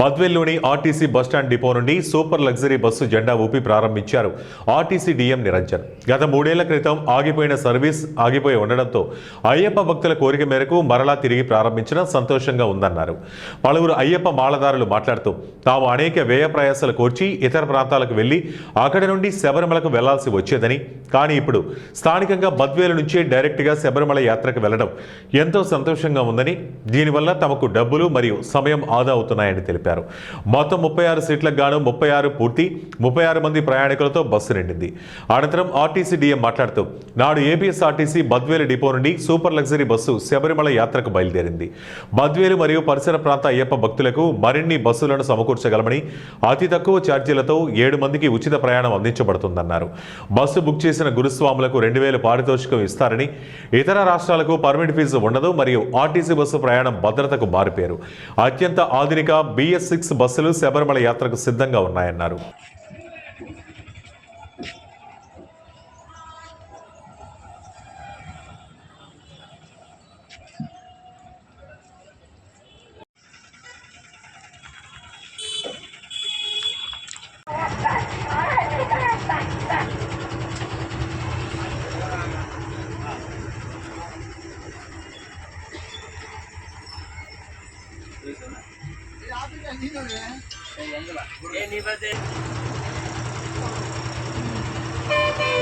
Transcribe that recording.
బద్వేల్లోని RTC bus stand depot నుండి super luxury bus జెండా ఊపి ప్రారంభించారు ఆర్టీసీ డీఎం నిరంజన్. గత 3 ఏళ్ల క్రితం ఆగిపోయిన సర్వీస్ ఆగిపోయి ఉండడంతో అయ్యప్ప భక్తుల కోరిక మేరకు మరలా తిరిగి ప్రారంభించడం సంతోషంగా ఉందన్నారు. పలువురు అయ్యప్ప మాలదారులు మాట్లాడుతూ తాము అనేక వ్యయ ప్రయాసాలు కోర్చి ఇతర ప్రాంతాలకు వెళ్లి అక్కడి నుండి శబరిమలకు వెళ్లాల్సి వచ్చేదని, కానీ ఇప్పుడు స్థానికంగా బద్వేలు నుంచే డైరెక్ట్గా శబరిమల యాత్రకు వెళ్లడం ఎంతో సంతోషంగా ఉందని, దీనివల్ల తమకు డబ్బులు మరియు సమయం ఆదా అవుతున్నాయని తెలిపారు. మొత్తం 36 సీట్లకు గాను 36 పూర్తి 36 మంది ప్రయాణికులతో బస్సు నిండింది. అనంతరం ఆర్టీసీ డీఎం మాట్లాడుతూ నాడు ఏపీఎస్ఆర్టీసీ బద్వేలు డిపో నుండి సూపర్ లగ్జరీ బస్సు శబరిమల యాత్రకు బయలుదేరింది. బద్వేలు మరియు పరిసర ప్రాంత అయ్యప్ప భక్తులకు మరిన్ని బస్సులను సమకూర్చగలమని, అతి తక్కువ ఛార్జీలతో 7 మందికి ఉచిత ప్రయాణం అందించబడుతుందన్నారు. బస్సు బుక్ చేసిన గురుస్వాములకు 2000 పారితోషికం ఇస్తారని, ఇతర రాష్ట్రాలకు పర్మిట్ ఫీజు ఉండదు మరియు ఆర్టీసీ బస్సు ప్రయాణం భద్రతకు మారిపోయారు. అత్యంత ఆధునిక BS6 బస్సులు శబరిమల యాత్రకు సిద్ధంగా ఉన్నాయన్నారు. ఏ